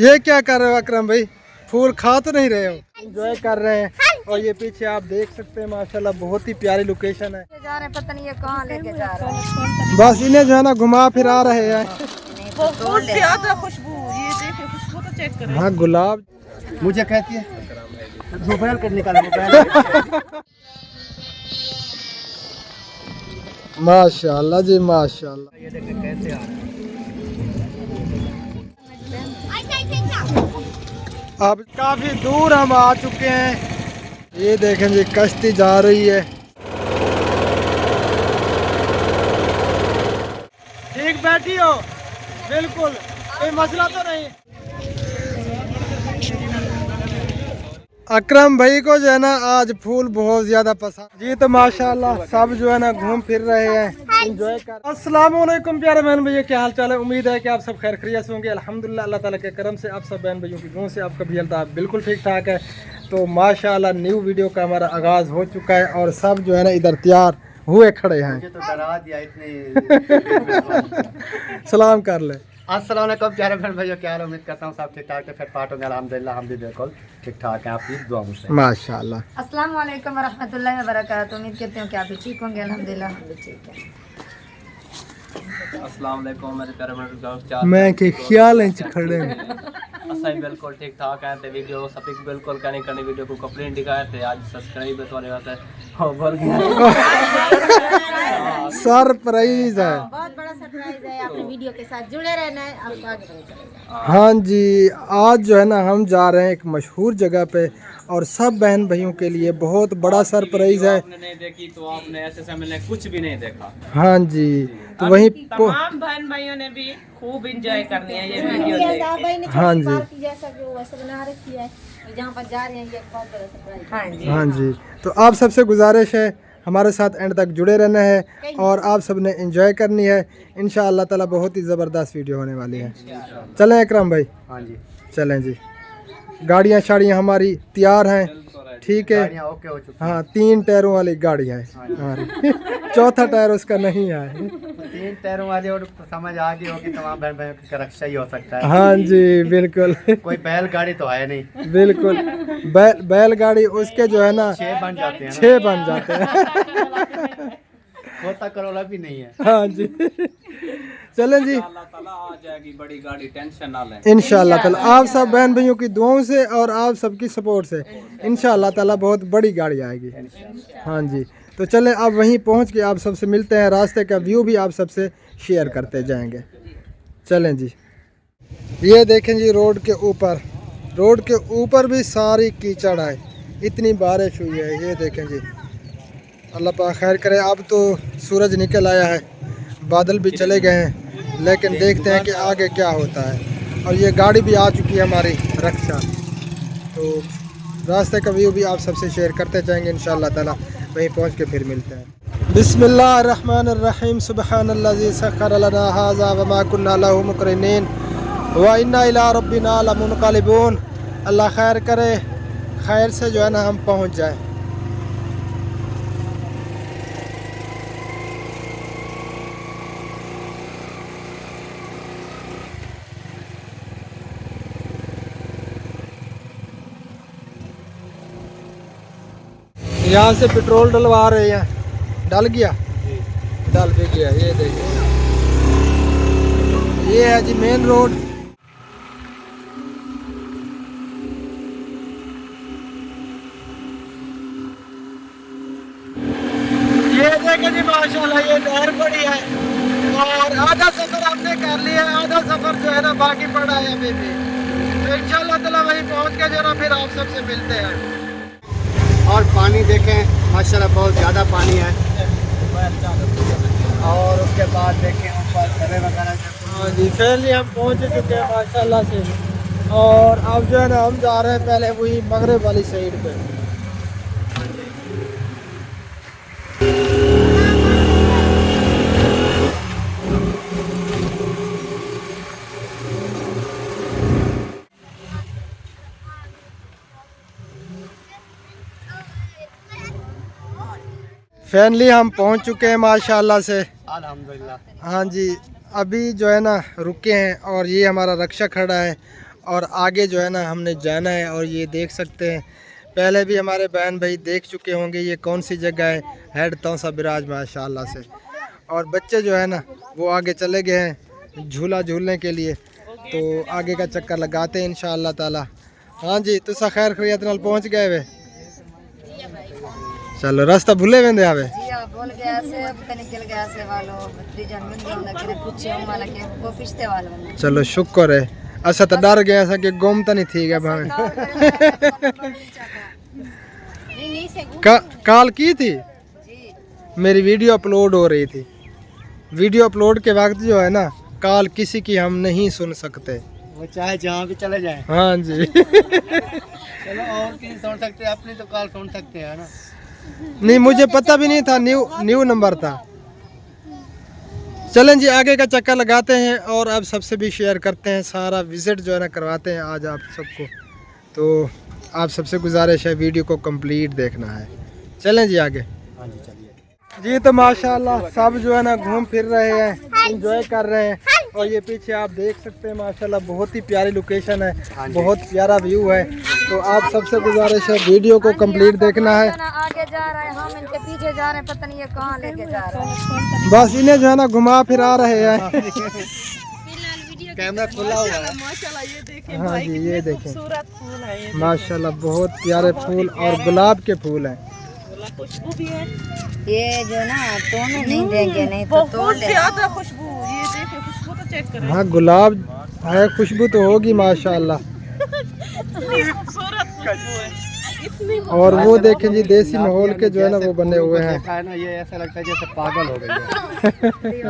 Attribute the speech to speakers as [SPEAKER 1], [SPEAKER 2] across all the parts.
[SPEAKER 1] ये क्या कर रहे हो अकरम भाई? फूल खा तो नहीं रहे हो, एंजॉय कर रहे हैं। और ये पीछे आप देख सकते हैं माशाल्लाह बहुत ही प्यारी लोकेशन है।
[SPEAKER 2] जा रहे हैं, पता नहीं ये कहाँ लेके जा रहे हैं।
[SPEAKER 1] बस इन्हें जो है ना घुमा फिरा रहे हैं।
[SPEAKER 3] बहुत ज्यादा खुशबू, ये देखिए खुशबू तो चेक करें।
[SPEAKER 1] हाँ गुलाब
[SPEAKER 4] मुझे कहती है मोबाइल कर निकाला मोबाइल।
[SPEAKER 1] माशाल्लाह जी माशाल्लाह।
[SPEAKER 4] ये देखिए कैसे आ रहा है।
[SPEAKER 1] अब काफी दूर हम आ चुके हैं। ये देखें जी कश्ती जा रही है। ठीक बैठी हो? बिल्कुल, कोई मसला तो नहीं। अकरम भाई को जो है ना आज फूल बहुत ज्यादा पसंद जी, तो माशाल्लाह सब जो है ना घूम फिर रहे हैं, एंजॉय कर। अस्सलाम वालेकुम प्यारे बहन भैया, क्या हाल चाल है? उम्मीद है कि आप सब खैर खैरियत से होंगे। अल्हम्दुलिल्लाह अल्लाह ताला के करम से आप सब बहन भैयों की दुआ से आपका भी हाल बिल्कुल ठीक ठाक है। तो माशाल्लाह न्यू वीडियो का हमारा आगाज़ हो चुका है और सब जो है ना इधर तैयार हुए खड़े हैं।
[SPEAKER 4] मुझे तो डरा दिया इतने।
[SPEAKER 1] सलाम कर ले।
[SPEAKER 4] अस्सलाम वालेकुम प्यारे बहन भाइयों, क्या हाल? उम्मीद करता हूँ सब ठीक ठाक है, फिट फाट होंगे अल्हम्दुलिल्लाह। हम भी बिल्कुल ठीक ठाक हैं, आपकी दुआ से
[SPEAKER 1] माशाल्लाह।
[SPEAKER 2] अस्सलाम वालेकुम वरहमतुल्लाहि वबरकातुहू। उम्मीद करती हूँ कि आप भी ठीक होंगे। अल्हम्दुलिल्लाह हम भी ठीक हैं।
[SPEAKER 5] अस्सलाम वालेकुम मेरे प्यारे बहन।
[SPEAKER 1] मैं के ख्याल हैं खड़े हैं।
[SPEAKER 5] असाई बिल्कुल ठीक ठाक है। ते वीडियो सभी बिल्कुल करनी करनी वीडियो को कंप्लीट दिखाए थे। आज सब्सक्राइब तो वाले वास्ते हो बोल गया।
[SPEAKER 1] सरप्राइज है,
[SPEAKER 2] बहुत बड़ा सरप्राइज है। आपने वीडियो के साथ जुड़े रहना है, आपको आगे पता चलेगा।
[SPEAKER 1] हाँ जी, आज जो है ना हम जा रहे हैं एक मशहूर जगह पे और सब बहन भाइयों के लिए बहुत बड़ा सरप्राइज है।
[SPEAKER 5] आपने नहीं देखी तो आपने ऐसे समय में कुछ भी नहीं देखा।
[SPEAKER 1] हाँ जी, तो वहीं
[SPEAKER 3] तमाम बहन भाइयों ने भी खूब एंजॉय करनी है ये वीडियो देख के।
[SPEAKER 1] हाँ जी
[SPEAKER 2] जैसा कि वो वैसे बना रखी है, जहाँ पर जा रहे हैं ये बहुत बड़ा सरप्राइज। हाँ जी
[SPEAKER 1] हाँ जी, तो आप सबसे गुजारिश है हमारे साथ एंड तक जुड़े रहना है और आप सब ने एंजॉय करनी है। इंशाअल्लाह ताला बहुत ही ज़बरदस्त वीडियो होने वाली है। चलें अकरम भाई?
[SPEAKER 4] हाँ जी,
[SPEAKER 1] चलें जी। गाड़ियाँ शाड़ियाँ हमारी तैयार हैं, ठीक है?
[SPEAKER 4] गाड़ियाँ ओके हो चुकी
[SPEAKER 1] हाँ 3 टायरों वाली गाड़ी है हमारी। चौथा टायर उसका नहीं है।
[SPEAKER 4] 3 टायरों वाली और समझ आ गई होगी तमाम बहन भाइयों की रक्षा ही हो सकता है।
[SPEAKER 1] हाँ जी बिल्कुल।
[SPEAKER 4] कोई बैलगाड़ी तो है नहीं।
[SPEAKER 1] बिल्कुल, बैलगाड़ी उसके जो है ना
[SPEAKER 4] 6 बन जाते हैं ना।
[SPEAKER 1] 6 बन जाते हैं।
[SPEAKER 4] खोता करोला भी नहीं है।
[SPEAKER 1] हाँ जी, चलें जी
[SPEAKER 5] अल्लाह ताला आ जाएगी बड़ी गाड़ी, टेंशन ना लें।
[SPEAKER 1] इंशाअल्लाह ताला। आप सब बहन भाइयों की दुआओं से और आप सबकी सपोर्ट से इंशाअल्लाह ताला बहुत बड़ी गाड़ी आएगी। हाँ जी, तो चलें अब वहीं पहुंच के आप सबसे मिलते हैं। रास्ते का व्यू भी आप सबसे शेयर करते जाएंगे। चलें जी। ये देखें जी रोड के ऊपर भी सारी कीचड़ है, इतनी बारिश हुई है। ये देखें जी, अल्लाह पाक खैर करे। अब तो सूरज निकल आया है, बादल भी चले गए हैं, लेकिन देखते हैं कि आगे क्या होता है। और ये गाड़ी भी आ चुकी है हमारी रक्षा। तो रास्ते का व्यू भी आप सबसे शेयर करते जाएंगे इंशाअल्लाह ताला। वहीं पहुंच के फिर मिलते हैं। बिस्मिल्लाहिर्रहमानिर्रहीम। सुब्हानल्लाज़ी सख्खर लना हाज़ा व मा कुन्ना लहू मुक़रिनीन व इन्ना इला रब्बिना लमुनक़लिबून। अल्लाह खैर करे, खैर से जो है ना हम पहुंच जाएं। यहाँ से पेट्रोल डलवा रहे हैं। डल गया? डल भी गया। ये देखिए, ये है जी मेन रोड। ये देखें जी माशाल्लाह ये नहर पड़ी है और आधा सफर हमने कर लिया, आधा सफर जो है ना बाकी पड़ा है अभी भी। तो इंशाल्लाह ताला वहीं पहुँच के जो ना फिर आप सबसे मिलते हैं।
[SPEAKER 4] और पानी देखें माशाल्लाह बहुत ज़्यादा पानी है। और उसके बाद देखें ऊपर घरे वगैरह।
[SPEAKER 1] हाँ जी, फैमिली हम पहुँच चुके हैं माशाल्लाह से। और अब जो है ना हम जा रहे हैं पहले वही मगरब वाली साइड पे। फैमिली हम पहुंच चुके हैं माशाल्लाह से।
[SPEAKER 4] अल्हम्दुलिल्लाह।
[SPEAKER 1] हाँ जी, अभी जो है ना रुके हैं और ये हमारा रक्षा खड़ा है और आगे जो है ना हमने जाना है। और ये देख सकते हैं, पहले भी हमारे बहन भाई देख चुके होंगे ये कौन सी जगह है, हेड तौसा बिराज माशाल्लाह से। और बच्चे जो है ना वो आगे चले गए हैं झूला झूलने के लिए, तो आगे का चक्कर लगाते हैं इंशाअल्लाह ताला। हाँ जी, तुसा खैर खैरियत नाल पहुँच गए वे? चलो रास्ता भूले वेंदे आवे
[SPEAKER 2] जी आप बोल गया से अब तक निकल गया से वालों रीजन में दो लगे कुछ हम वाला के वो पिछते वाला बना।
[SPEAKER 1] चलो शुक्र है, अच्छा तो डर गया था कि गुम तो नहीं थी गया भावे। कॉल की थी, मेरी वीडियो अपलोड हो रही थी। वीडियो अपलोड के वक्त जो है ना कॉल किसी की हम नहीं सुन सकते,
[SPEAKER 4] वो चाहे जहाँ भी चले जाए।
[SPEAKER 1] हाँ जी।
[SPEAKER 4] चलो और किसी सुन सकते हैं, अपनी तो कॉल सुन सकते हैं ना।
[SPEAKER 1] नहीं मुझे पता भी नहीं था, न्यू नंबर था। चलें जी आगे का चक्कर लगाते हैं और अब सबसे भी शेयर करते हैं, सारा विजिट जो है ना करवाते हैं आज आप सबको। तो आप सबसे गुजारिश है वीडियो को कंप्लीट देखना है। चलें जी आगे।
[SPEAKER 4] हाँ जी चलिए
[SPEAKER 1] जी। तो माशाल्लाह सब जो है ना घूम फिर रहे हैं, एंजॉय कर रहे हैं। और ये पीछे आप देख सकते हैं माशाल्लाह बहुत ही प्यारी लोकेशन है, बहुत प्यारा व्यू है। तो आप सबसे गुजारिश है वीडियो को कंप्लीट देखना है।
[SPEAKER 2] आगे जा रहा है, हम इनके पीछे जा रहे हैं, पता नहीं ये कहाँ लेके जा रहा है।
[SPEAKER 1] बस इन्हें जो है ना घुमा फिरा रहे हैं।
[SPEAKER 4] कैमरा खुला हुआ है।
[SPEAKER 3] माशाल्लाह ये देखिए
[SPEAKER 1] हाँ
[SPEAKER 3] भाई
[SPEAKER 1] जी,
[SPEAKER 3] कितने
[SPEAKER 1] ये देखें
[SPEAKER 3] खूबसूरत फूल है ये।
[SPEAKER 1] माशाल्लाह बहुत प्यारे फूल और गुलाब के फूल हैं।
[SPEAKER 3] खुशबू भी है,
[SPEAKER 2] ये जो ना तोड़ने नहीं देंगे, नहीं तो तोड़
[SPEAKER 3] बहुत
[SPEAKER 2] ले।
[SPEAKER 3] ज्यादा खुशबू। ये देखिए खुशबू तो चेक करें,
[SPEAKER 1] हाँ गुलाब है, खुशबू तो होगी माशाल्लाह।
[SPEAKER 3] खूबसूरत खुशबू है इतनी।
[SPEAKER 1] और वो देखें जी देसी माहौल के जो है ना वो बने हुए हैं।
[SPEAKER 4] देखा है ना, ये ऐसा लगता है जैसे पागल हो गई है।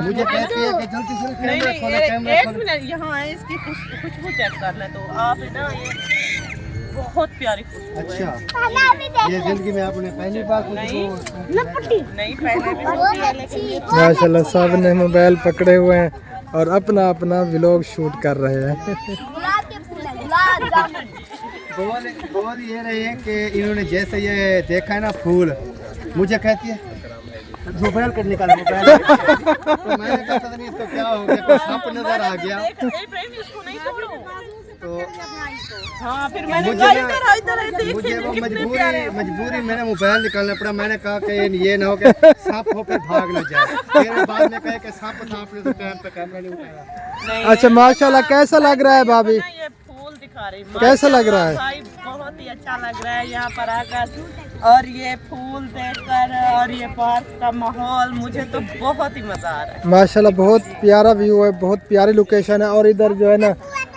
[SPEAKER 4] मुझे कहती है कि जल्दी से
[SPEAKER 3] नहीं
[SPEAKER 4] कैमरा
[SPEAKER 3] नहीं
[SPEAKER 4] खोलो,
[SPEAKER 3] एक
[SPEAKER 4] कैमरा खोलो।
[SPEAKER 3] मिनट, यहाँ है इसकी खुशबू चेक कर ले तो आप है ना, ये बहुत प्यारी खुशबू है।
[SPEAKER 4] अच्छा, ये जिंदगी में आपने पहली बार कुछ
[SPEAKER 3] नहीं पहले भी होती है, लेकिन ये
[SPEAKER 1] माशाल्लाह सब ने मोबाइल पकड़े हुए हैं और अपना अपना व्लॉग शूट कर रहे हैं।
[SPEAKER 4] बोल ये रही है कि इन्होंने जैसे ये देखा है ना फूल, मुझे कहती है मोबाइल कर निकाला मोबाइल। तो मैंने कहा पता नहीं इसको क्या हो गया, कोई सांप नजर आ गया।
[SPEAKER 3] इसको नहीं तोड़ो।
[SPEAKER 4] तो
[SPEAKER 3] हाँ फिर मैंने
[SPEAKER 4] मुझे
[SPEAKER 3] कहा
[SPEAKER 4] ना-
[SPEAKER 3] इधर
[SPEAKER 4] मुझे वो मजबूरी मैंने मोबाइल निकालना पड़ा। मैंने कहा कि ये ना हो कि सांप हो फिर भाग ना जाए। फिर बाद में कहे कि सांप था, आपने तो टाइम पे कैमरा नहीं उठाया।
[SPEAKER 1] अच्छा माशाल्लाह कैसा लग रहा है भाभी,
[SPEAKER 3] ये फूल दिखा रही
[SPEAKER 1] कैसा लग रहा है?
[SPEAKER 3] भाई बहुत ही अच्छा लग रहा है यहाँ पर आकर, और ये फूल देखकर और ये पार्क का माहौल, मुझे तो बहुत ही मजा आ रहा है।
[SPEAKER 1] माशाल्लाह बहुत प्यारा व्यू है, बहुत प्यारी लोकेशन है। और इधर जो है ना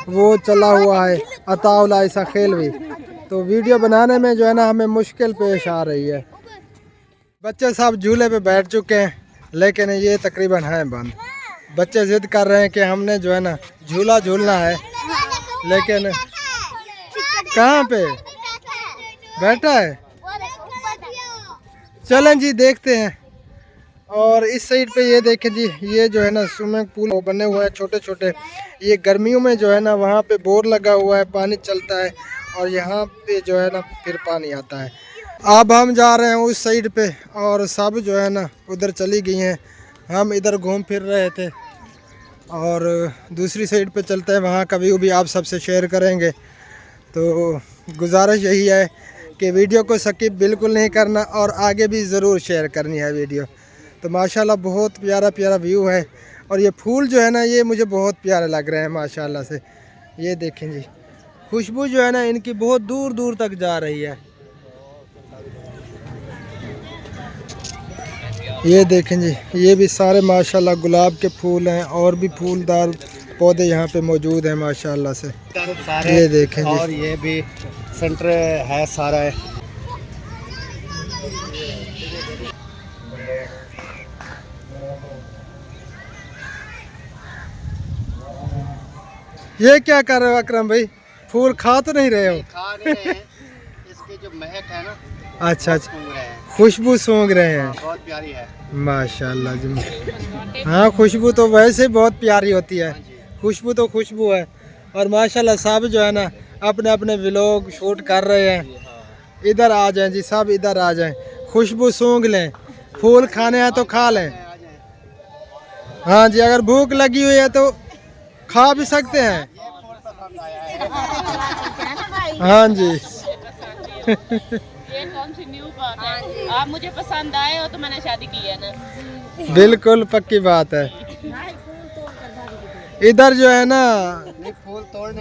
[SPEAKER 1] वो चला हुआ है अताउल ऐसा खेल भी, तो वीडियो बनाने में जो है ना हमें मुश्किल पेश आ रही है। बच्चे सब झूले पे बैठ चुके हैं, लेकिन ये तकरीबन है बंद। बच्चे जिद कर रहे हैं कि हमने जो है ना झूला झूलना है, लेकिन कहाँ पे बैठा है। चलें जी देखते हैं। और इस साइड पे ये देखें जी, ये जो है ना स्विमिंग पूल बने हुए हैं छोटे छोटे। ये गर्मियों में जो है ना वहाँ पे बोर लगा हुआ है, पानी चलता है और यहाँ पे जो है ना फिर पानी आता है। अब हम जा रहे हैं उस साइड पे और सब जो है ना उधर चली गई हैं। हम इधर घूम फिर रहे थे और दूसरी साइड पे चलते हैं, वहाँ का व्यू भी आप सबसे शेयर करेंगे। तो गुजारिश यही है कि वीडियो को स्किप बिल्कुल नहीं करना और आगे भी ज़रूर शेयर करनी है वीडियो। तो माशाल्लाह बहुत प्यारा प्यारा व्यू है। और ये फूल जो है ना ये मुझे बहुत प्यारे लग रहे हैं माशाल्लाह से। ये देखें जी, खुशबू जो है ना इनकी बहुत दूर दूर तक जा रही है। ये देखें जी, ये भी सारे माशाल्लाह गुलाब के फूल हैं और भी फूलदार पौधे यहाँ पे मौजूद हैं माशाल्लाह से।
[SPEAKER 4] सारे
[SPEAKER 1] ये देखें जी,
[SPEAKER 4] और ये भी सेंटर है सारा है।
[SPEAKER 1] ये क्या कर रहे हो अकरम भाई, फूल खा तो नहीं रहे हो?
[SPEAKER 4] खा रहे हैं, इसकी जो महक है ना,
[SPEAKER 1] अच्छा अच्छा,
[SPEAKER 4] सूंघ रहे हैं,
[SPEAKER 1] खुशबू सूंघ रहे हैं
[SPEAKER 4] बहुत प्यारी है।
[SPEAKER 1] माशाल्लाह जी। हाँ खुशबू तो वैसे बहुत प्यारी होती है, खुशबू तो खुशबू है। और माशाल्लाह सब जो है ना अपने अपने व्लॉग शूट कर रहे हैं। इधर आ जाएं जी, सब इधर आ जाएं, खुशबू सूंघ लें। फूल खाने हैं तो खा लें। हाँ जी, अगर भूख लगी हुई है तो खा भी सकते हैं। हाँ जी।
[SPEAKER 3] ये कौन सी न्यू बात है? आप मुझे पसंद आए हो तो मैंने शादी की है ना।
[SPEAKER 1] बिल्कुल पक्की बात है। इधर जो है ना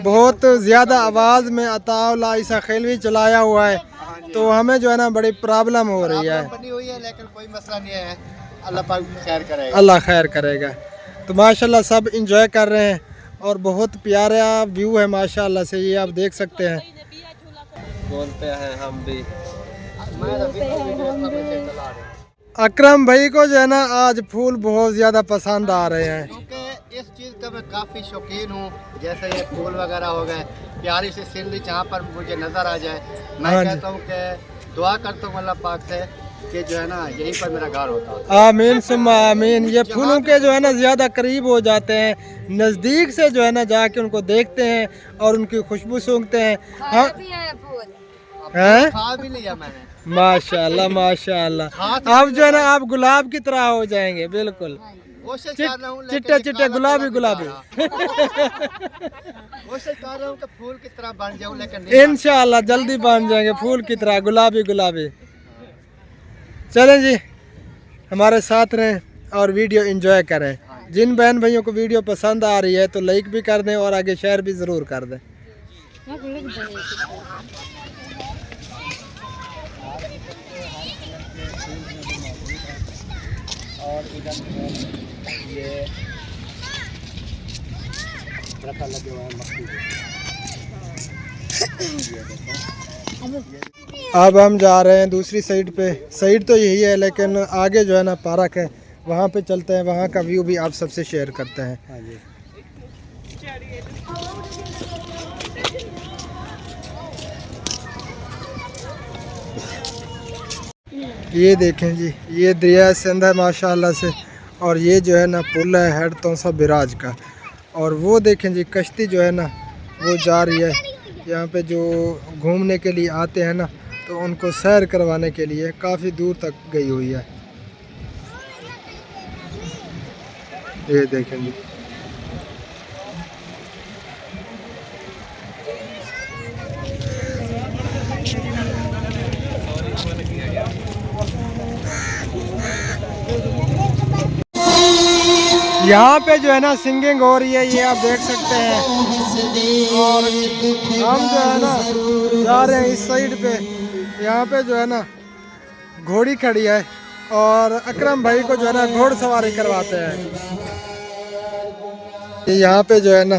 [SPEAKER 1] बहुत ज़्यादा आवाज़ में अताउल्ला ईसा खिलवी चलाया हुआ है, तो हमें जो है ना बड़ी प्रॉब्लम हो रही है।
[SPEAKER 4] बनी हुई है लेकिन कोई मसला नहीं है, अल्लाह पाक खैर करेगा।
[SPEAKER 1] अल्लाह खैर करेगा। तो माशाल्लाह सब इंजॉय कर रहे हैं और बहुत प्यारा व्यू है माशाल्लाह से, ये आप देख सकते हैं।
[SPEAKER 5] बोलते हैं हम भी।
[SPEAKER 1] अकरम भाई को जो है ना आज फूल बहुत ज़्यादा पसंद आ रहे हैं।
[SPEAKER 4] क्योंकि इस चीज़ का मैं काफ़ी शौकीन हूँ, जैसे ये फूल वगैरह हो गए, प्यारी सी सीनरी जहाँ पर मुझे नज़र आ जाए, मैं
[SPEAKER 1] हाँ जी।
[SPEAKER 4] कहता हूँ कि दुआ करता हूँ अल्लाह पाक से कि जो है ना यहीं पर मेरा घर होता है।
[SPEAKER 1] आमीन सुम्मा आमीन। ये फूलों के जो है ना ज़्यादा करीब हो जाते हैं, नज़दीक से जो है ना जाके उनको देखते हैं और उनकी खुशबू सूंघते हैं। हाँ
[SPEAKER 2] भी है फूल।
[SPEAKER 1] हैं?
[SPEAKER 4] खा भी लिया मैंने।
[SPEAKER 1] माशाल्लाह माशाल्लाह।
[SPEAKER 4] हाँ,
[SPEAKER 1] अब जो है ना आप गुलाब की तरह हो जाएंगे बिल्कुल।
[SPEAKER 4] कोशिश कर रहा हूँ, लेकिन
[SPEAKER 1] चिट्टे
[SPEAKER 4] ये
[SPEAKER 1] चिट्टे
[SPEAKER 4] काला
[SPEAKER 1] गुलाबी
[SPEAKER 4] कलर
[SPEAKER 1] गुलाबी।
[SPEAKER 4] नहीं जा रहा। कोशिश कर रहा हूँ कि फूल की तरह बन जाऊँ, लेकिन नहीं
[SPEAKER 1] इंशाल्लाह जल्दी बन जाएंगे फूल की तरह गुलाबी गुलाबी। चलें जी, हमारे साथ रहें और वीडियो एंजॉय करें। जिन बहन भाइयों को वीडियो पसंद आ रही है तो लाइक भी कर दें और आगे शेयर भी ज़रूर कर दें।
[SPEAKER 4] और इधर ये रखा लगे हुआ है मक्खी।
[SPEAKER 1] अब हम जा रहे हैं दूसरी साइड पे। साइड तो यही है लेकिन आगे जो है ना पार्क है, वहाँ पे चलते हैं, वहाँ का व्यू भी आप सबसे शेयर करते हैं।
[SPEAKER 4] हाँ जी।
[SPEAKER 1] ये देखें जी, ये दरिया सिंध है माशाल्लाह से, और ये जो है ना पुल है हेड तोसा बिराज का, और वो देखें जी कश्ती जो है ना वो जा रही है। यहाँ पे जो घूमने के लिए आते हैं ना तो उनको सैर करवाने के लिए काफ़ी दूर तक गई हुई है। ये देखें जी। यहाँ पे जो है ना सिंगिंग हो रही है, ये आप देख सकते हैं। और हम जो है ना जा रहे हैं इस साइड पे। यहाँ पे जो है ना घोड़ी खड़ी है और अकरम भाई को जो है ना घोड़सवारी करवाते हैं। यहाँ पे जो है ना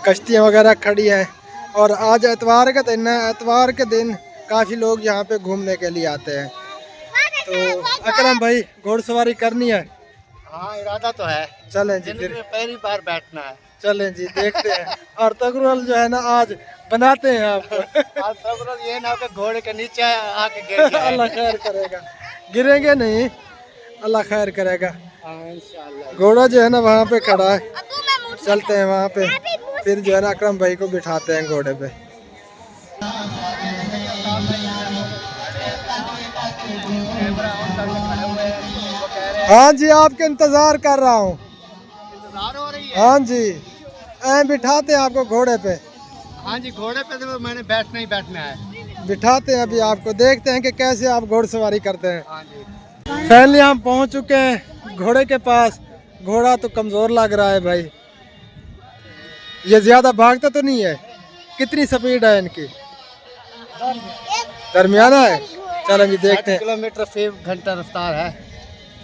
[SPEAKER 1] कश्तियाँ वगैरह खड़ी हैं और आज एतवार का दिन है। एतवार के दिन काफ़ी लोग यहाँ पे घूमने के लिए आते हैं। तो अकरम भाई घोड़सवारी करनी है?
[SPEAKER 4] हाँ, इरादा तो है।
[SPEAKER 1] चलें जी
[SPEAKER 4] जिंदगी
[SPEAKER 1] फिर,
[SPEAKER 4] में पहली बार बैठना है।
[SPEAKER 1] चलें जी देखते हैं। और तकरुल जो है ना आज बनाते हैं आपको।
[SPEAKER 4] और तब ये ना हो कि घोड़े के नीचे आके गिर जाए।
[SPEAKER 1] अल्लाह खैर करेगा, गिरेंगे नहीं, अल्लाह खैर करेगा।
[SPEAKER 4] हाँ, इंशाल्लाह।
[SPEAKER 1] घोड़ा जो है ना वहाँ पे खड़ा है, चलते हैं वहाँ पे, फिर जो है ना अकरम भाई को बिठाते हैं घोड़े पे। हाँ जी, आपके इंतज़ार कर रहा हूँ।
[SPEAKER 4] इंतजार हो रही है।
[SPEAKER 1] हाँ जी, बिठाते हैं आपको घोड़े पे,
[SPEAKER 4] हाँ जी, घोड़े पे तो मैंने बैठना ही बैठना है।
[SPEAKER 1] बिठाते हैं अभी आपको, देखते हैं कि कैसे आप घोड़सवारी करते हैं।
[SPEAKER 4] हाँ जी।
[SPEAKER 1] फाइनली हम पहुंच चुके हैं घोड़े के पास। घोड़ा तो कमज़ोर लग रहा है भाई, ये ज़्यादा भागता तो नहीं है। कितनी स्पीड है इनकी? दरमियाना है। चलें जी देखते हैं,
[SPEAKER 4] किलोमीटर फी घंटा रफ्तार है।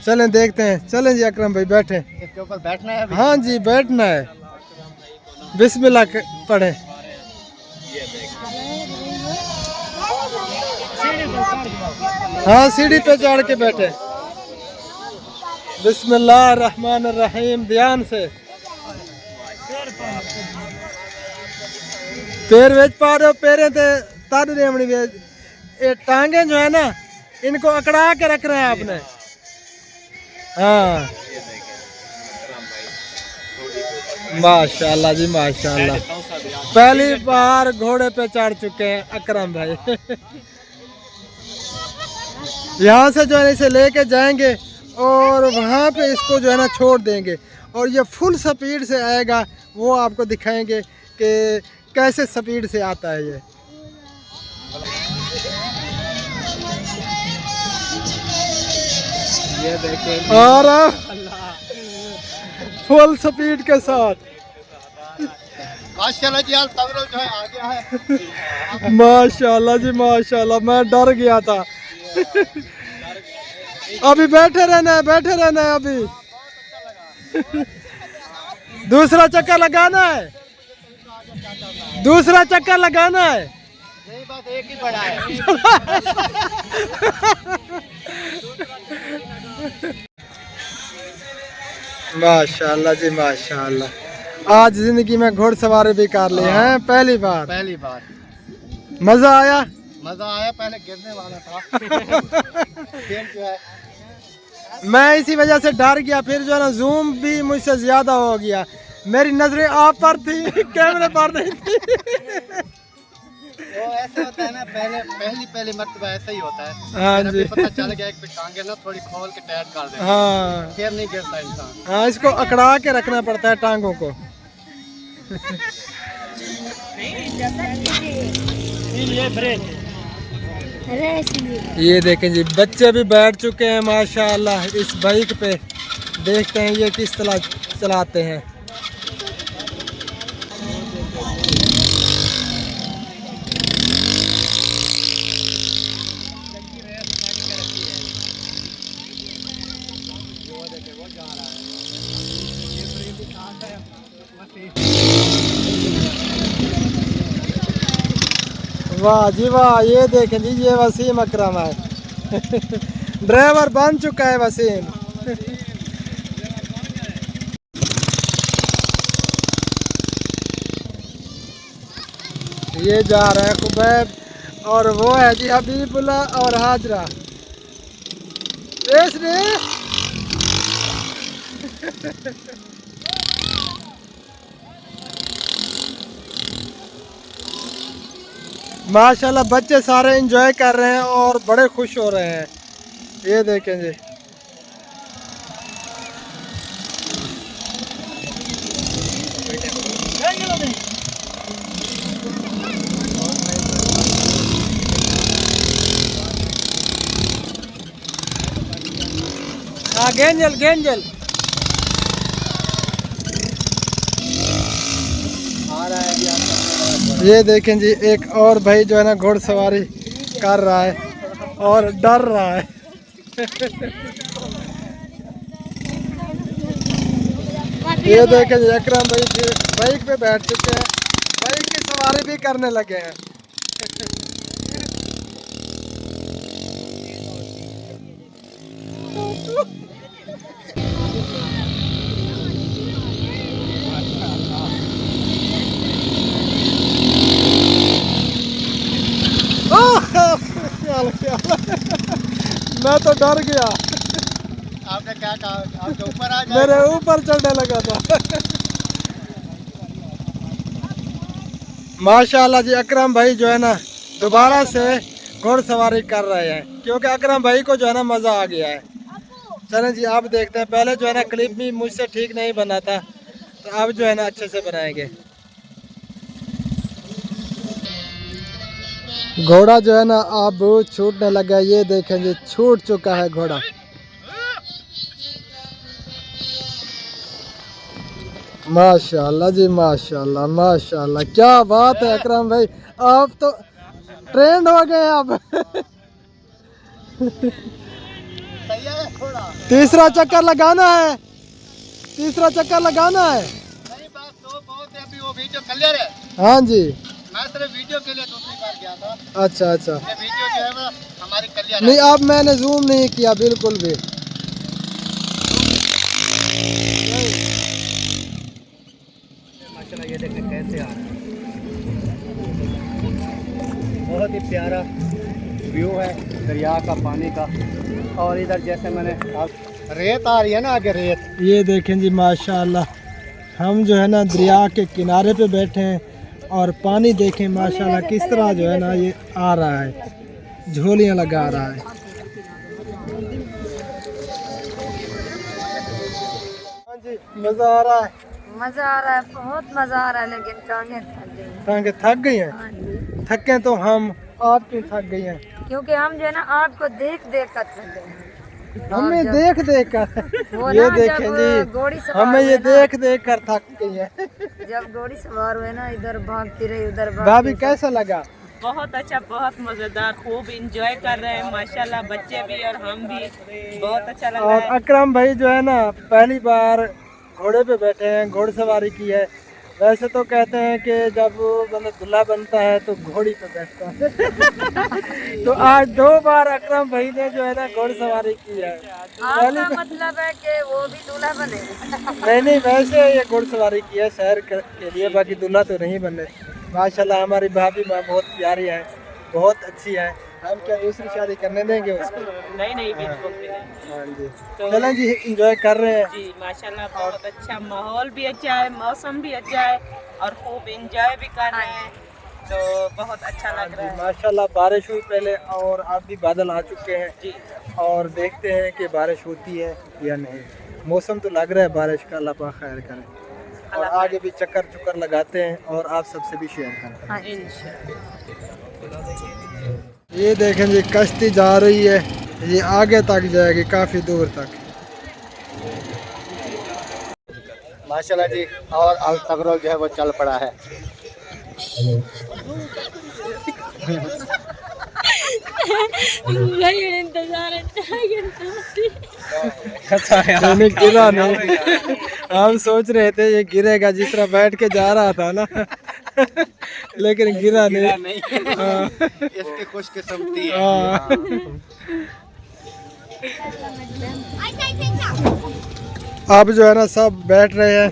[SPEAKER 1] चलें देखते हैं। चलें जी अकरम भाई बैठे।
[SPEAKER 4] इसके ऊपर बैठना है अभी।
[SPEAKER 1] हाँ जी बैठना है। बिस्मिल्लाह पढ़े। हाँ सीढ़ी पे चढ़ के बैठे। बिस्मिल्लाह रहमान रहीम, ध्यान से। पैर वेच पा रहे हो, पैरें ते तर रेवनी वेच। ये टांगे जो है ना इनको अकड़ा के रख रहे हैं आपने। हाँ माशाल्लाह जी माशाल्लाह, पहली बार घोड़े पे चढ़ चुके हैं अकरम भाई। यहाँ से जो है इसे लेके जाएंगे और वहाँ पे इसको जो है ना छोड़ देंगे और ये फुल स्पीड से आएगा। वो आपको दिखाएंगे कि कैसे स्पीड से आता है ये देखें, और फुल स्पीड के साथ
[SPEAKER 4] माशाल्लाह जी, आज तगड़ा जो है आ गया है।
[SPEAKER 1] माशाल्लाह जी माशाल्लाह, मैं डर गया था। अभी बैठे रहना है अभी। दूसरा चक्कर लगाना है,
[SPEAKER 4] यही बात एक ही बड़ा है।
[SPEAKER 1] माशाल्लाह जी माशाल्लाह, आज जिंदगी में घोड़सवारी भी कर ली हैं पहली बार। मजा आया।
[SPEAKER 4] पहले गिरने वाला था। फिर जो है
[SPEAKER 1] मैं इसी वजह से डर गया, फिर जो है ना जूम भी मुझसे ज्यादा हो गया, मेरी नजरें आप पर थी, कैमरे पर नहीं थी।
[SPEAKER 4] वो ऐसे होता है ना, पहली मर्तबा ऐसा ही होता है।
[SPEAKER 1] हाँ
[SPEAKER 4] फिर
[SPEAKER 1] जी।
[SPEAKER 4] पता चल गया कि टांगे ना थोड़ी खोल के टाइट कर दे,
[SPEAKER 1] हाँ
[SPEAKER 4] फिर नहीं गिरता इंसान।
[SPEAKER 1] हाँ, इसको अकड़ा के रखना पड़ता है टांगों को। ये देखें जी, बच्चे भी बैठ चुके हैं माशाल्लाह इस बाइक पे। देखते हैं ये किस तरह चलाते हैं। वाह जी वाह, ये देखें जी, ये वसीम अकरम है। ड्राइवर बन चुका है वसीम। ये जा रहा है खुबैब, और वो है जी हबीबुल्लाह और हाजरा। रेस रे। माशाल्लाह बच्चे सारे एंजॉय कर रहे हैं और बड़े खुश हो रहे हैं। ये देखें जी, हाँ गेंजल
[SPEAKER 4] आ रहा है यार।
[SPEAKER 1] ये देखें जी, एक और भाई जो है ना घोड़सवारी कर रहा है और डर रहा है। ये देखें जी, अकरम भाई जी बाइक पे बैठ चुके हैं, बाइक की सवारी भी करने लगे हैं। मैं तो डर गया,
[SPEAKER 4] आपने क्या कहा? आपके ऊपर आ जाए।
[SPEAKER 1] मेरे ऊपर चढ़ने लगा था। माशाल्लाह जी, अकरम भाई जो है ना दोबारा से घोड़सवारी कर रहे हैं, क्योंकि अकरम भाई को जो है ना मज़ा आ गया है। चलें जी, आप देखते हैं। पहले जो है ना क्लिप भी मुझसे ठीक नहीं बना था, तो अब जो है ना अच्छे से बनाएंगे। घोड़ा जो है ना अब छूटने लगा। ये देखें जी, छूट चुका है घोड़ा। माशाल्लाह जी माशाल्लाह माशाल्लाह, क्या बात है अकरम भाई, आप तो ट्रेंड हो गए अब।
[SPEAKER 4] सही है थोड़ा।
[SPEAKER 1] तीसरा चक्कर लगाना है।
[SPEAKER 4] नहीं, बात तो बहुत है। अभी वो वीडियो क्लियर है।
[SPEAKER 1] हाँ जी,
[SPEAKER 4] मैं सिर्फ वीडियो के लिए दूसरी बार गया था।
[SPEAKER 1] अच्छा।
[SPEAKER 4] ये वीडियो जो है वो हमारी क्लियर
[SPEAKER 1] नहीं, अब मैंने जूम नहीं किया बिल्कुल भी।
[SPEAKER 4] माशाल्लाह, ये देखने कैसे आ रहा है। बहुत ही प्यारा व्यू है दरिया का, पानी का। और इधर जैसे मैंने रेत आ रही है ना, आगे रेत।
[SPEAKER 1] ये देखें जी माशाल्लाह, हम जो है ना दरिया के किनारे पे बैठे हैं और पानी देखें माशाल्लाह किस तरह जो है ना ये आ रहा है, झोलियाँ लगा रहा है। हाँ जी, मज़ा आ रहा है।
[SPEAKER 2] मज़ा आ रहा है, बहुत मज़ा आ रहा है, लेकिन टांगें थक गई।
[SPEAKER 1] ताकि थक गई हैं?
[SPEAKER 2] हाँ जी,
[SPEAKER 1] थके तो हम, आप क्यों थक गई हैं?
[SPEAKER 2] क्योंकि हम जो है ना आपको देख देख कर थक गए हैं।
[SPEAKER 1] हमें
[SPEAKER 2] जब-
[SPEAKER 1] देख देख कर
[SPEAKER 2] वो
[SPEAKER 1] ये
[SPEAKER 2] ना
[SPEAKER 1] देखें
[SPEAKER 2] जब
[SPEAKER 1] जी,
[SPEAKER 2] घोड़ी सवार
[SPEAKER 1] हमें ये
[SPEAKER 2] हुए ना,
[SPEAKER 1] देख देख कर थक गई है।
[SPEAKER 2] जब घोड़ी सवार हुए ना, इधर भागती रही उधर
[SPEAKER 1] भाभी
[SPEAKER 2] भागती
[SPEAKER 1] कैसा लगा?
[SPEAKER 3] बहुत अच्छा, बहुत मजेदार, खूब इंजॉय कर रहे हैं माशाल्लाह, बच्चे भी और हम भी, बहुत अच्छा लग रहा
[SPEAKER 1] और
[SPEAKER 3] है।
[SPEAKER 1] अकरम भाई जो है ना पहली बार घोड़े पे बैठे हैं, घोड़सवारी की है। वैसे तो कहते हैं कि जब बंदा दूल्हा बनता है तो घोड़ी पे बैठता है। तो आज 2 बार अकरम भाई ने जो है ना घोड़सवारी की है।
[SPEAKER 2] आपका मतलब है कि वो भी दूल्हा बने?
[SPEAKER 1] नहीं, वैसे ये घोड़सवारी की है शहर के लिए, बाकी दूल्हा तो नहीं बने। माशाल्लाह हमारी भाभी माँ बहुत प्यारी है, बहुत अच्छी है। हम क्या दूसरी शादी करने देंगे उसको?
[SPEAKER 3] नहीं बिल्कुल भी नहीं।
[SPEAKER 1] हाँ जी, चलें जी, इंजॉय कर रहे हैं।
[SPEAKER 3] जी माशाल्लाह, बहुत अच्छा, माहौल भी अच्छा है, मौसम भी अच्छा है और खूब इंजॉय भी कर रहे हैं, तो बहुत अच्छा लग रहा है।
[SPEAKER 1] माशाल्लाह बारिश हुई पहले और अब भी बादल आ चुके हैं
[SPEAKER 3] जी,
[SPEAKER 1] और देखते हैं कि बारिश होती है या नहीं। मौसम तो लग रहा है बारिश का, अल्लाह पाक खैर करे। और आगे भी चक्कर लगाते हैं और आप सबसे भी शेयर करते हैं।
[SPEAKER 2] हाँ,
[SPEAKER 3] इंशाल्लाह।
[SPEAKER 1] ये देखें जी, कश्ती जा रही है, ये आगे तक जाएगी, काफ़ी दूर तक।
[SPEAKER 4] माशाल्लाह जी, और अब तगरोल जो है वो चल पड़ा है।
[SPEAKER 1] मैंने गिरा नहीं। हम सोच रहे थे ये गिरेगा, जिस तरह बैठ के जा रहा था ना। लेकिन गिरा नहीं। हाँ।
[SPEAKER 4] इसकी खुशकिस्मती है।
[SPEAKER 1] हाँ। अब जो है ना सब बैठ रहे हैं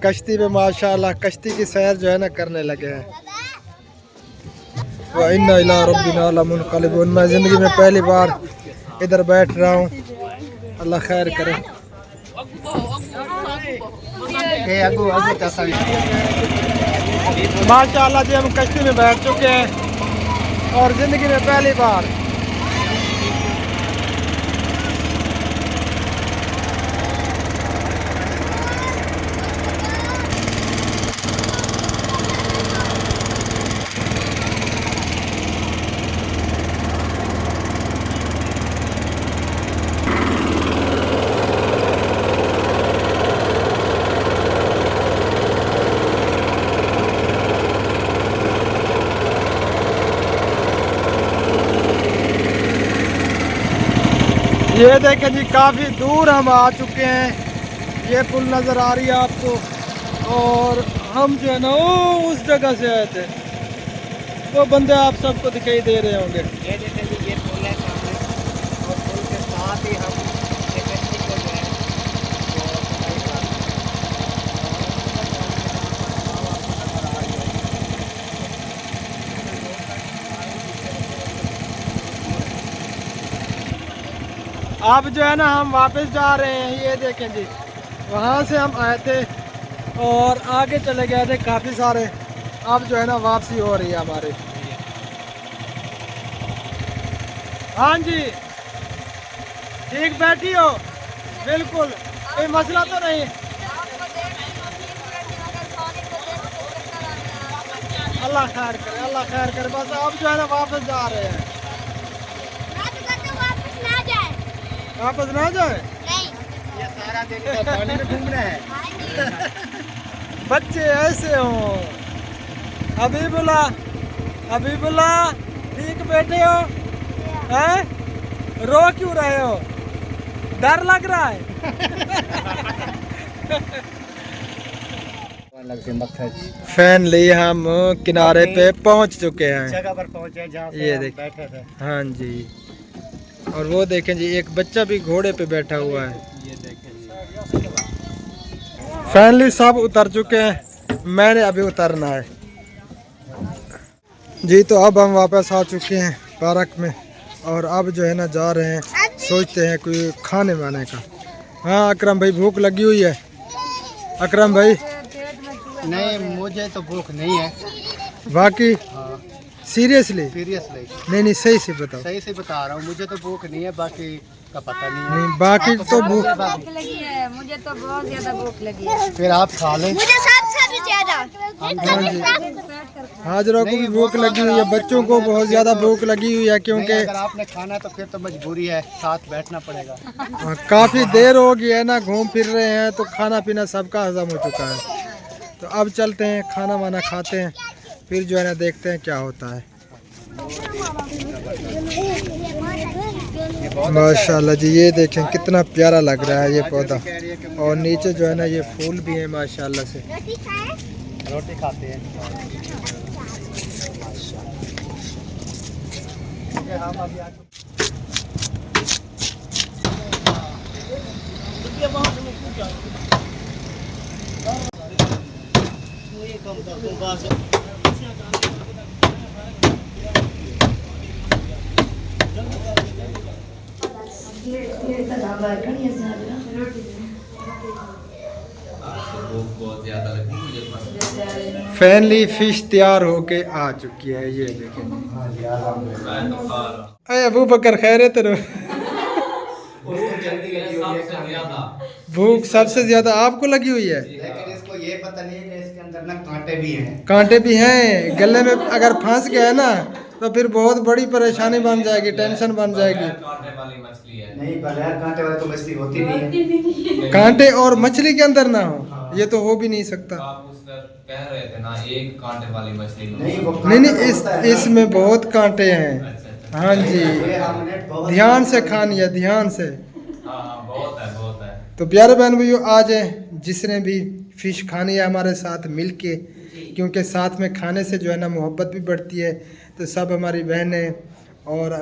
[SPEAKER 1] कश्ती पे, माशाल्लाह कश्ती की सैर जो है ना करने लगे हैं। व इन्ना इला रब्बिना लमुनक़लिबून। मैं ज़िंदगी में पहली बार इधर बैठ रहा हूँ, अल्लाह खैर करे। माशाल्लाह जी, हम कश्ती में बैठ चुके हैं और ज़िंदगी में पहली बार। ये देखें जी, काफ़ी दूर हम आ चुके हैं। ये पुल नज़र आ रही है आपको, और हम जो है ना वो उस जगह से आए थे। वो बंदे आप सबको दिखाई दे रहे होंगे।
[SPEAKER 4] ये देखें जी, ये पुल है सामने, और पुल के साथ ही हम एक कश्ती को जो है वो सफाई कर रहे
[SPEAKER 1] अब जो है ना हम वापस जा रहे हैं। ये देखें जी, वहाँ से हम आए थे और आगे चले गए थे काफ़ी सारे। अब जो है ना वापसी हो रही है हमारी। हाँ जी, ठीक बैठी हो? बिल्कुल, कोई मसला तो नहीं। अल्लाह खैर करे, अल्लाह खैर करे। बस अब जो है ना वापस जा रहे हैं। वापस ना जाए?
[SPEAKER 4] हैं। ये सारा दिन तो पानी में घूमना है।
[SPEAKER 1] बच्चे ऐसे हो। हबीबुल्ला, हबीबुल्ला, ठीक बैठे हो? हैं? रो क्यों रहे हो? डर लग रहा है? फाइनली हम किनारे पे पहुंच चुके हैं।
[SPEAKER 4] जगह पर पहुंचे जहाँ से
[SPEAKER 1] ये
[SPEAKER 4] हम
[SPEAKER 1] देख।
[SPEAKER 4] बैठे थे।
[SPEAKER 1] हाँ जी, और वो देखें जी, एक बच्चा भी घोड़े पे बैठा हुआ है। फाइनली सब उतर चुके हैं, मैंने अभी उतरना है जी। तो अब हम वापस आ चुके हैं पार्क में और अब जो है ना जा रहे हैं, सोचते हैं कोई खाने वाने का। हाँ अकरम भाई, भूख लगी हुई है। अकरम भाई,
[SPEAKER 4] नहीं, मुझे तो भूख नहीं है।
[SPEAKER 1] बाकी
[SPEAKER 4] हाँ,
[SPEAKER 1] सीरियसली?
[SPEAKER 4] सीरियसली
[SPEAKER 1] नहीं, सही से बताओ।
[SPEAKER 4] सही से बता रहा हूँ, मुझे तो भूख नहीं है, बाकी का पता नहीं है।
[SPEAKER 1] नहीं, बाकी तो भूख।
[SPEAKER 2] भूख लगी है, मुझे तो बहुत ज्यादा भूख लगी है।
[SPEAKER 4] फिर आप खा लें।
[SPEAKER 2] मुझे सबसे
[SPEAKER 1] हाँ जी, हाजरा को भी भूख लगी हुई है, बच्चों को बहुत ज़्यादा भूख लगी हुई है क्योंकि
[SPEAKER 4] अगर आपने खाना है तो फिर तो मजबूरी है, साथ बैठना पड़ेगा।
[SPEAKER 1] काफ़ी देर हो गई है ना, घूम फिर रहे हैं तो खाना पीना सबका हजम हो चुका है। तो अब चलते हैं, खाना वाना खाते हैं, फिर जो है ना देखते हैं क्या होता है। माशाल्लाह जी, ये देखें कितना प्यारा लग रहा है ये पौधा, और नीचे जो है ना ये फूल भी है माशाल्लाह से।
[SPEAKER 4] रोटी खाते हैं। हम अभी
[SPEAKER 1] फाइनली फिश तैयार होके आ चुकी है, ये देखें। अरे अबू बकर खैरियत रहो। भूख सबसे ज्यादा आपको लगी हुई है,
[SPEAKER 4] लेकिन इसको ये पता नहीं है कि इसके अंदर ना कांटे भी हैं।
[SPEAKER 1] कांटे भी हैं, गले में अगर फंस गया ना तो फिर बहुत बड़ी परेशानी बन जाएगी, टेंशन बन जाएगी।
[SPEAKER 5] कांटे वाली मछली है।
[SPEAKER 4] नहीं, बगैर कांटे वाली तो मछली होती नहीं है।
[SPEAKER 1] कांटे और मछली के अंदर ना हो, ये तो हो भी नहीं सकता।
[SPEAKER 5] आप उस कह रहे थे ना एक कांटे वाली मछली में।
[SPEAKER 4] नहीं, वो
[SPEAKER 1] नहीं नहीं, इसमें बहुत कांटे हैं।
[SPEAKER 5] अच्छा।
[SPEAKER 1] हाँ जी,
[SPEAKER 4] ये हमने बहुत
[SPEAKER 1] ध्यान से खानी है, ध्यान से।
[SPEAKER 5] हाँ बहुत है, बहुत है।
[SPEAKER 1] तो प्यारे बहन भैया, आज जिसने भी फिश खानी है हमारे साथ मिल के, क्योंकि साथ में खाने से जो है ना मोहब्बत भी बढ़ती है। तो सब हमारी बहनें और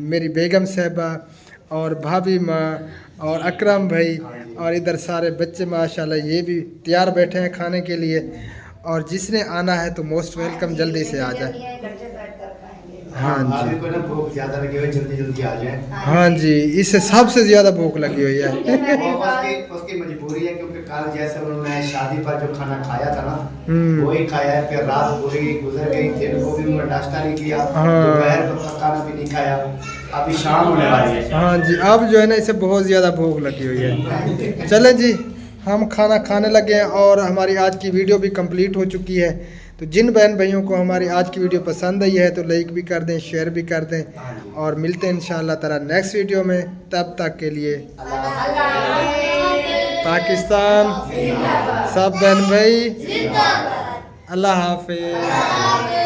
[SPEAKER 1] मेरी बेगम साहबा और भाभी माँ और अकरम भाई और इधर सारे बच्चे माशाल्लाह ये भी तैयार बैठे हैं खाने के लिए। और जिसने आना है तो मोस्ट वेलकम, जल्दी से आ जाए। हाँ जी,
[SPEAKER 4] आदमी को ना भूख ज्यादा लगी हुई, जल्दी जल्दी आ जाए।
[SPEAKER 1] हाँ जी, इससे सबसे ज़्यादा भूख लगी हुई है।
[SPEAKER 4] उसकी मजबूरी है, क्योंकि कल जैसे उन्होंने शादी पर जो खाना खाया था ना वही खाया है। फिर रात पूरी गुजर गई, दिन को भी उन्होंने नाश्ता नहीं किया, दोपहर को खाना भी नहीं खाया, अभी शाम होने वाली है।
[SPEAKER 1] हाँ जी, अब जो है ना इसे बहुत ज़्यादा भूख लगी हुई है। चलें जी, हम खाना खाने लगे हैं और हमारी आज की वीडियो भी कंप्लीट हो चुकी है। तो जिन बहन भाइयों को हमारी आज की वीडियो पसंद आई है तो लाइक भी कर दें, शेयर भी कर दें, और मिलते हैं इंशाअल्लाह ताला नेक्स्ट वीडियो में। तब तक के लिए पाकिस्तान, सब बहन भाई, अल्लाह हाफिज़।